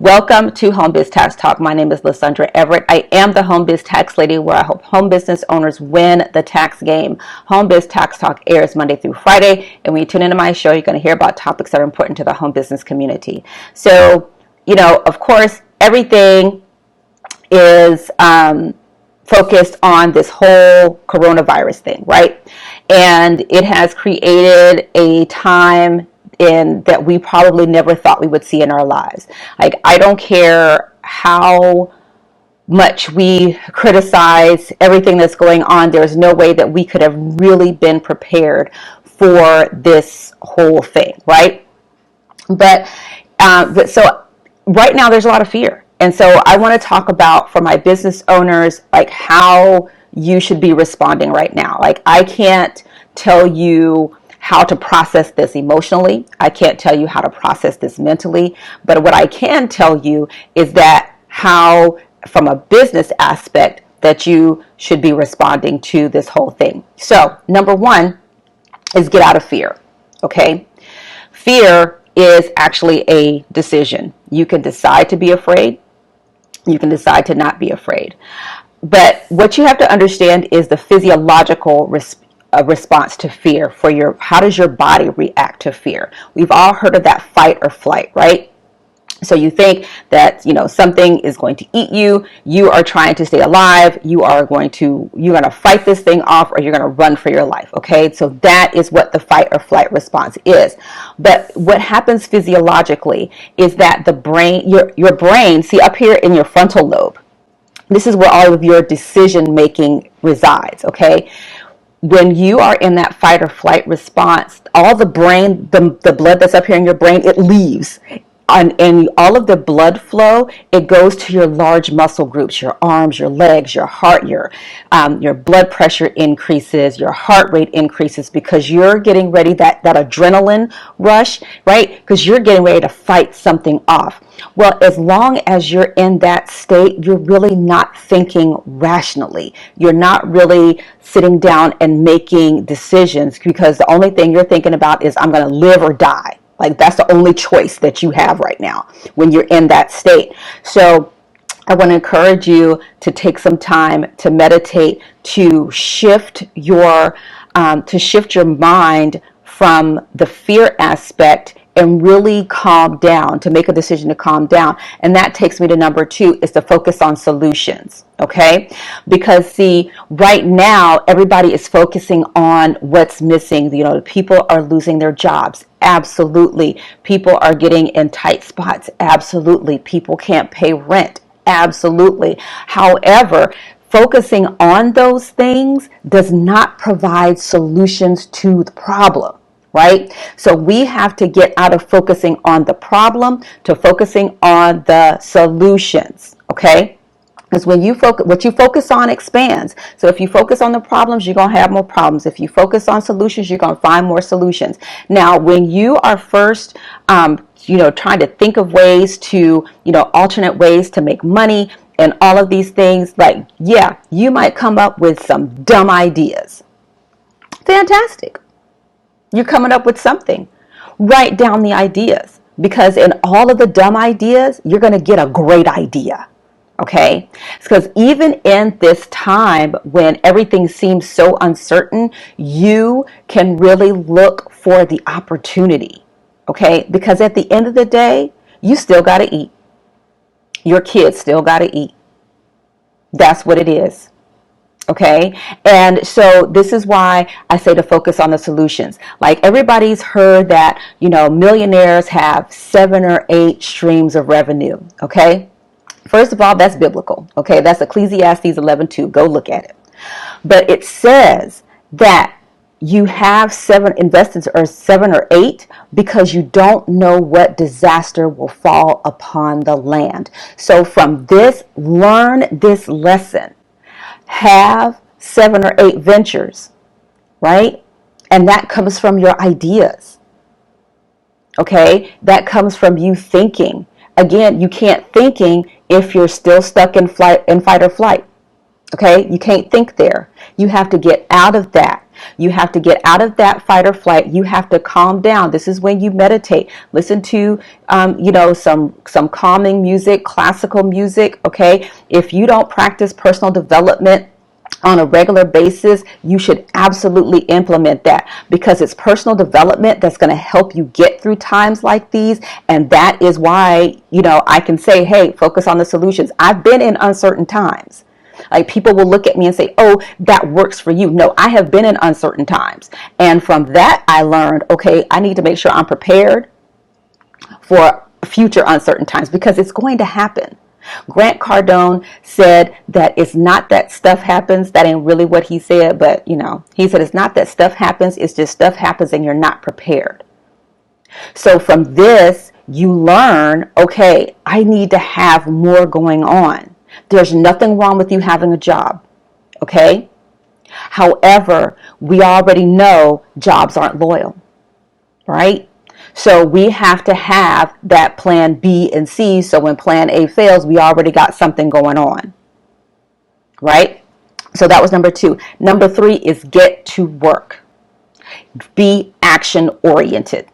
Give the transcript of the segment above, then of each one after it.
Welcome to Home Biz Tax Talk. My name is Lysandra Everett. I am the Home Biz Tax Lady, where I help home business owners win the tax game. Home Biz Tax Talk airs Monday through Friday, and when you tune into my show, you're going to hear about topics that are important to the home business community. So, of course, everything is focused on this whole coronavirus thing, right? And it has created a time that we probably never thought we would see in our lives. Like, I don't care how much we criticize everything that's going on, there's no way that we could have really been prepared for this whole thing, right? But so right now there's a lot of fear. And so I want to talk about, for my business owners, like how you should be responding right now. Like, I can't tell you how to process this emotionally. I can't tell you how to process this mentally. But what I can tell you is that how, from a business aspect, that you should be responding to this whole thing. So, number one is get out of fear. Okay? Fear is actually a decision. You can decide to be afraid. You can decide to not be afraid. But what you have to understand is the physiological response to fear. How does your body react to fear? We've all heard of that fight or flight, right? So you think that, something is going to eat you. You are trying to stay alive. You're going to fight this thing off, or you're going to run for your life. Okay. So that is what the fight or flight response is. But what happens physiologically is that the brain, your brain, see up here in your frontal lobe, this is where all of your decision making resides. Okay. When you are in that fight or flight response, all the brain, the blood that's up here in your brain, it leaves. And all of the blood flow, it goes to your large muscle groups, your arms, your legs, your heart, your blood pressure increases, your heart rate increases, because you're getting ready, that adrenaline rush, right? Because you're getting ready to fight something off. Well, as long as you're in that state, you're really not thinking rationally. You're not really sitting down and making decisions, because the only thing you're thinking about is, I'm going to live or die. Like, that's the only choice that you have right now when you're in that state. So I want to encourage you to take some time to meditate, to shift your mind from the fear aspect and really calm down, to make a decision to calm down. And that takes me to number two, is to focus on solutions. Okay? Because see, right now, everybody is focusing on what's missing. People are losing their jobs. Absolutely. People are getting in tight spots. Absolutely. People can't pay rent. Absolutely. However, focusing on those things does not provide solutions to the problem. Right? So we have to get out of focusing on the problem to focusing on the solutions. Okay? Because when what you focus on expands. So if you focus on the problems, you're going to have more problems. If you focus on solutions, you're going to find more solutions. Now, when you are first, trying to think of ways to, alternate ways to make money and all of these things, like, yeah, you might come up with some dumb ideas. Fantastic. You're coming up with something. Write down the ideas, because in all of the dumb ideas, you're going to get a great idea. Okay? Because even in this time when everything seems so uncertain, you can really look for the opportunity. Okay? Because at the end of the day, you still got to eat. Your kids still got to eat. That's what it is. Okay. And so this is why I say to focus on the solutions. Like, everybody's heard that, millionaires have 7 or 8 streams of revenue. Okay. First of all, that's biblical. Okay. That's Ecclesiastes 11:2. Go look at it. But it says that you have 7 or 8 because you don't know what disaster will fall upon the land. So from this, learn this lesson. Have 7 or 8 ventures, right? And that comes from your ideas. Okay? That comes from you thinking. Again, you can't thinking if you're still stuck in fight or flight. Okay? You can't think there. You have to get out of that. You have to get out of that fight or flight. You have to calm down. This is when you meditate. Listen to, some calming music, classical music. Okay. If you don't practice personal development on a regular basis, you should absolutely implement that, because it's personal development that's going to help you get through times like these. And that is why, I can say, hey, focus on the solutions. I've been in uncertain times. Like, people will look at me and say, oh, that works for you. No, I have been in uncertain times. And from that, I learned, okay, I need to make sure I'm prepared for future uncertain times, because it's going to happen. Grant Cardone said that it's not that stuff happens. That ain't really what he said, but he said it's not that stuff happens. It's just stuff happens and you're not prepared. So from this, you learn, okay, I need to have more going on. There's nothing wrong with you having a job. Okay. However, we already know jobs aren't loyal, right? So we have to have that plan B and C. So when plan A fails, we already got something going on, right? So that was number 2. Number 3 is get to work. Be action oriented.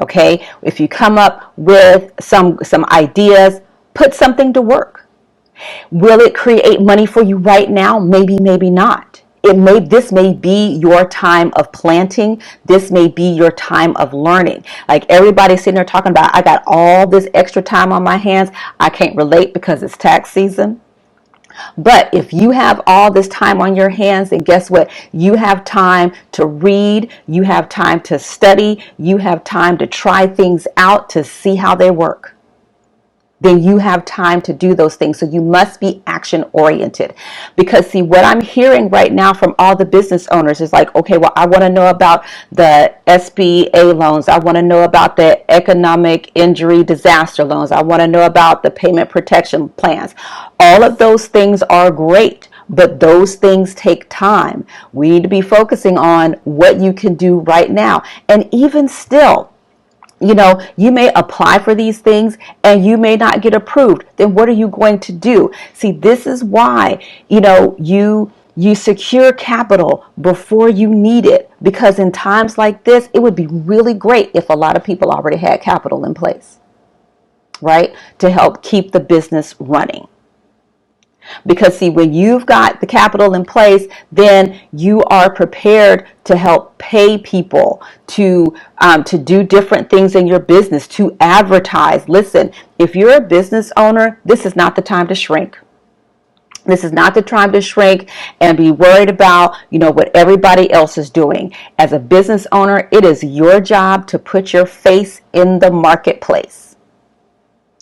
Okay. If you come up with some ideas, put something to work. Will it create money for you right now? Maybe, maybe not. This may be your time of planting. This may be your time of learning. Like, everybody's sitting there talking about, I got all this extra time on my hands. I can't relate because it's tax season. But if you have all this time on your hands, then guess what? You have time to read. You have time to study. You have time to try things out to see how they work. Then you have time to do those things. So you must be action oriented, because see, what I'm hearing right now from all the business owners is like, okay, well, I want to know about the SBA loans. I want to know about the economic injury disaster loans. I want to know about the payment protection plans. All of those things are great, but those things take time. We need to be focusing on what you can do right now. And even still, you may apply for these things and you may not get approved. Then what are you going to do? See, this is why, you secure capital before you need it, because in times like this, it would be really great if a lot of people already had capital in place, right? To help keep the business running. Because see, when you've got the capital in place, then you are prepared to help pay people to do different things in your business, to advertise. Listen, if you're a business owner, this is not the time to shrink. This is not the time to shrink and be worried about, what everybody else is doing. As a business owner, it is your job to put your face in the marketplace.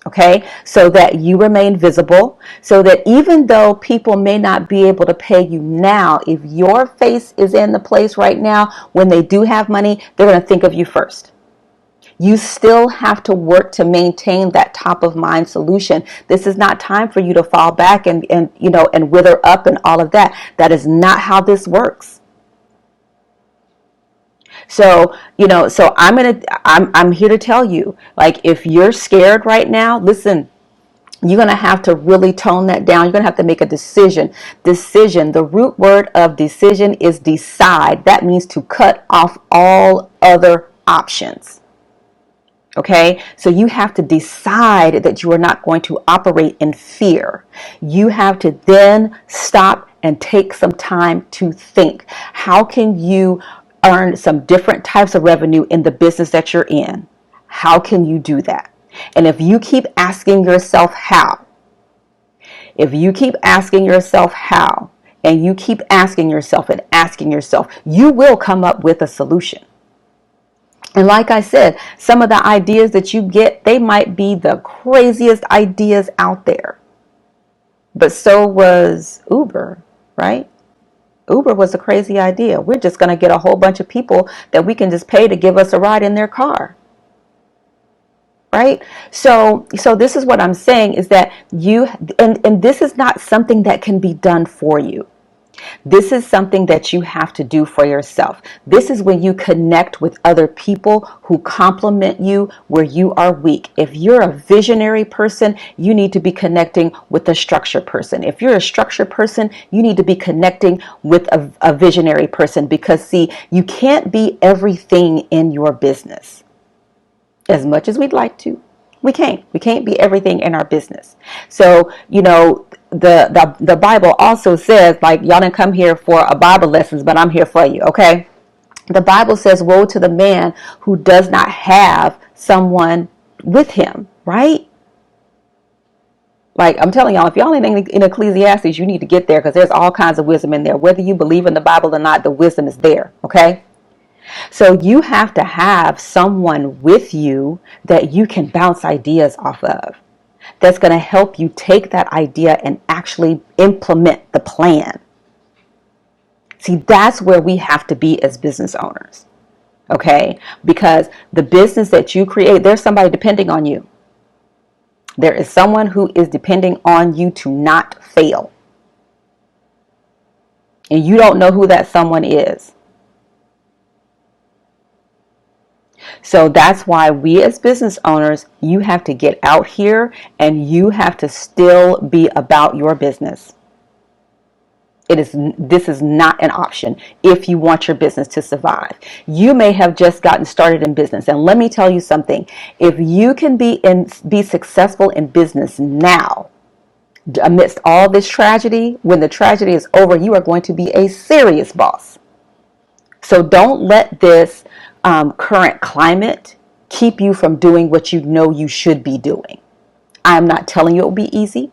Okay, so that you remain visible, so that even though people may not be able to pay you now, if your face is in the place right now, when they do have money, they're going to think of you first. You still have to work to maintain that top of mind solution. This is not time for you to fall back and wither up and all of that. That is not how this works. So, I'm here to tell you, like, if you're scared right now, listen, you're going to have to really tone that down. You're going to have to make a decision. Decision, the root word of decision is decide. That means to cut off all other options. Okay, so you have to decide that you are not going to operate in fear. You have to then stop and take some time to think. How can you earn some different types of revenue in the business that you're in? How can you do that? And if you keep asking yourself how, and you keep asking yourself, and asking yourself, you will come up with a solution. And like I said, some of the ideas that you get, they might be the craziest ideas out there. But so was Uber, right? Uber was a crazy idea. We're just going to get a whole bunch of people that we can just pay to give us a ride in their car. Right? So this is what I'm saying, is that and this is not something that can be done for you. This is something that you have to do for yourself. This is when you connect with other people who complement you where you are weak. If you're a visionary person, you need to be connecting with a structured person. If you're a structured person, you need to be connecting with a visionary person, because see, you can't be everything in your business. As much as we'd like to, we can't. We can't be everything in our business. So, the Bible also says, like, y'all didn't come here for a Bible lessons, but I'm here for you, okay? The Bible says, woe to the man who does not have someone with him, right? Like, I'm telling y'all, if y'all ain't in Ecclesiastes, you need to get there, because there's all kinds of wisdom in there. Whether you believe in the Bible or not, the wisdom is there, okay? So you have to have someone with you that you can bounce ideas off of, that's going to help you take that idea and actually implement the plan. See, that's where we have to be as business owners, okay? Because the business that you create, there's somebody depending on you. There is someone who is depending on you to not fail. And you don't know who that someone is. So that's why we as business owners, you have to get out here and you have to still be about your business. This is not an option if you want your business to survive. You may have just gotten started in business. And let me tell you something. If you can be successful in business now, amidst all this tragedy, when the tragedy is over, you are going to be a serious boss. So don't let this current climate keep you from doing what you know you should be doing. I'm not telling you it will be easy.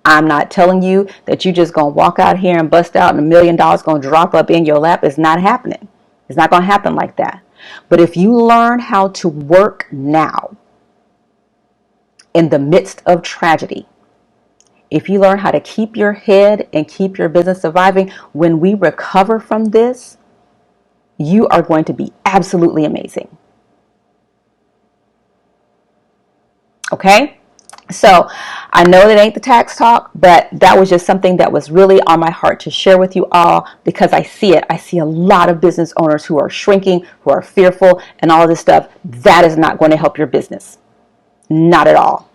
I'm not telling you that you're just going to walk out here and bust out and $1 million going to drop up in your lap. It's not happening. It's not going to happen like that. But if you learn how to work now in the midst of tragedy, if you learn how to keep your head and keep your business surviving, when we recover from this, you are going to be absolutely amazing. Okay? So I know that ain't the tax talk, but that was just something that was really on my heart to share with you all, because I see it. I see a lot of business owners who are shrinking, who are fearful, and all this stuff. That is not going to help your business. Not at all.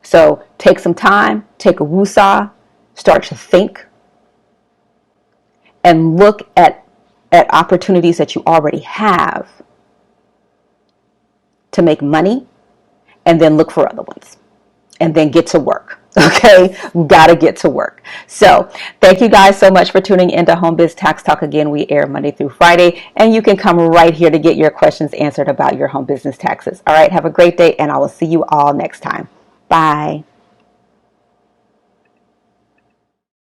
So take some time, take a woosah, start to think, and look at opportunities that you already have to make money, and then look for other ones, and then get to work. Okay, we got to get to work. So thank you guys so much for tuning into Home Biz Tax Talk. Again, we air Monday through Friday, and you can come right here to get your questions answered about your home business taxes. All right, have a great day, and I will see you all next time. Bye.